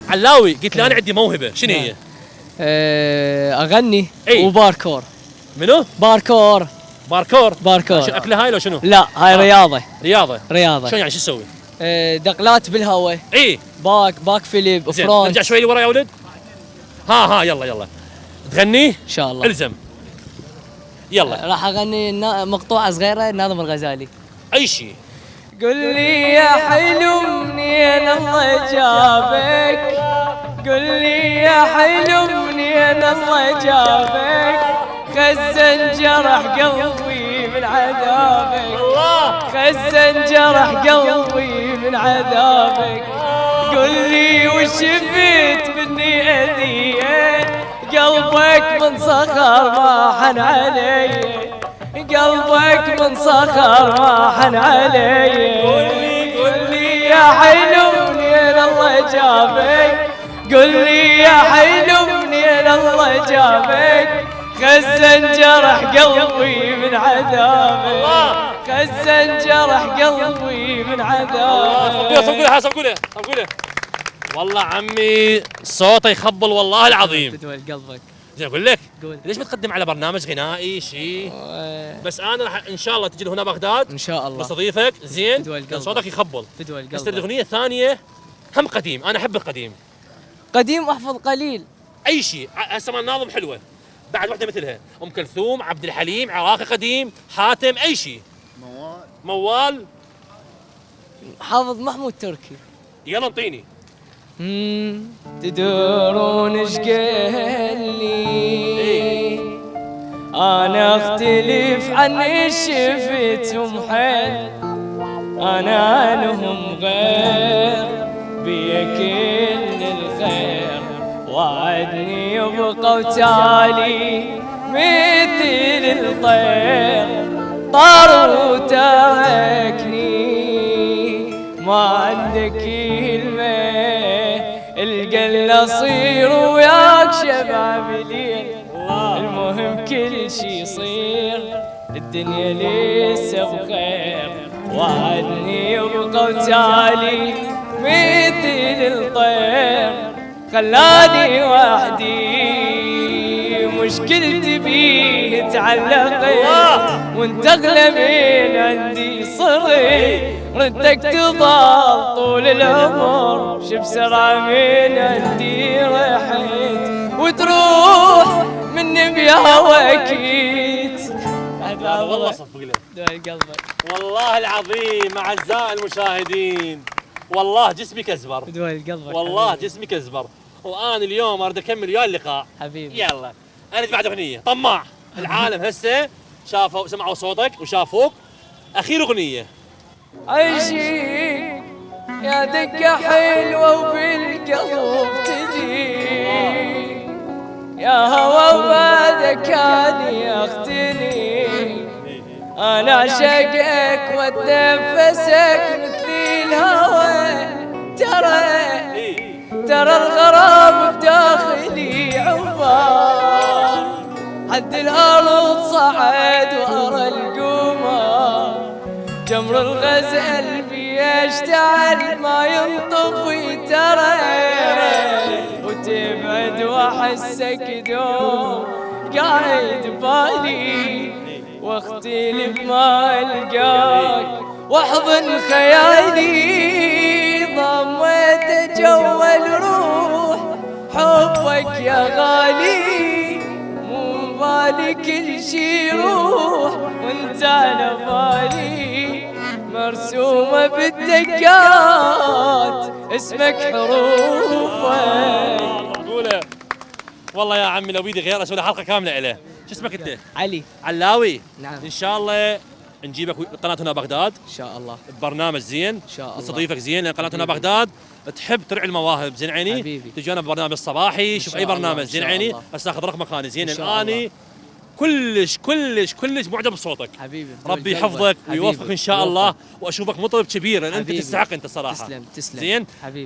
علاوي قلت لي انا عندي موهبه، شنو هي؟ اغني إي. وباركور. منو؟ باركور. باركور. باركور. شو اكله هاي لو شنو؟ لا هاي رياضه. رياضه. رياضه. شلون يعني شو تسوي؟ دقلات بالهواء. اي باك فيليب زين فرونت. ارجع شوي لورا يا ولد. ها يلا تغني؟ ان شاء الله. الزم يلا. راح اغني مقطوعه صغيره ناظم الغزالي. اي شيء. قل لي يا حلو منين الله جابك، قل لي يا حلو منين الله جابك، خزن جرح قلبي من عذابك، خزن جرح قلبي من عذابك، قل لي وش شفت مني اذيه، قلبك من صخر ما حن علي، قلبك من صخر ما حن علي، قل لي يا حلو منين الله جابك، قل لي يا حلو منين الله جابك، خزن جرح قلبي من عذابك، خزن جرح قلبي من عذابك. صفقولها والله عمي صوته يخبل والله العظيم. تدول قلبك. زين اقول لك قول. ليش ما تقدم على برنامج غنائي شيء؟ بس انا راح ان شاء الله تجي هنا بغداد ان شاء الله بستضيفك زين. تدول قلبك. صوتك يخبل. تدول قلبك. بس الاغنيه الثانيه هم قديم، انا احب القديم. قديم احفظ قليل. اي شيء هسه ما ناظم حلوه بعد واحده مثلها ام كلثوم، عبد الحليم، عراقي قديم، حاتم، اي شيء. موال حافظ محمود تركي. يلا انطيني. تدرون ايش قال لي انا اختلف عن ايش شفتهم حيل، انا لهم غير بيا كل الخير، وعدني يبقى وتالي مثل الطير، طار وتركني ما عندك كلمة، القل اصير وياك شباب ليل، المهم كل شي يصير الدنيا لسه بخير، وعدني يبقى وتالي مثل الطير، خلاني وحدي مشكلتي بيه تعلقت، وانت اغلى من عندي صرت، ردك تضل طول العمر، شبسرعة من عندي رحت، وتروح مني بهواكيت. والله صفق له دول قلبك. والله العظيم اعزائي المشاهدين والله جسمي كزبر. دول قلبك والله حبيبي. جسمي كزبر، وانا اليوم اريد اكمل ويا اللقاء حبيبي. يلا انا بعد اغنيه طماع. العالم هسه شافوا سمعوا صوتك وشافوك. اخير اغنيه عيشي يا دقة حلوة وبالقلب تجي، يا هوا وبعدك كان يختني، انا اعشقك واتنفسك مثل الهوى، ترى الغرام بداخلي عبار، حد الارض صعد وارى القمر، جمر الغزل بيشتعل ما ينطفي ترى، وتبعد واحسك دوم قاعد بالي، واختلف ما القاك واحضن خيالي، ضميت جوا الروح حبك يا غالي، مو بالي كل شي يروح وانت على بالي، مرسومة بالدقات اسمك حروفك. قوله والله يا عمي لو بيدي غير اسوي له حلقه كامله له. شو اسمك انت؟ علي. علاوي. نعم. ان شاء الله نجيبك قناه هنا بغداد ان شاء الله ببرنامج زين، ان شاء الله نستضيفك زين لان قناه هنا بغداد تحب ترعي المواهب زين عيني. حبيبي. تجينا ببرنامج الصباحي، شوف اي برنامج زين عيني، بس اخذ رقمك انا زين اني كلش معجب بصوتك. حبيبي. ربي يحفظك ويوفقك ان شاء الله، واشوفك مطرب كبير لان انت تستحق انت صراحه. تسلم زين حبيبي.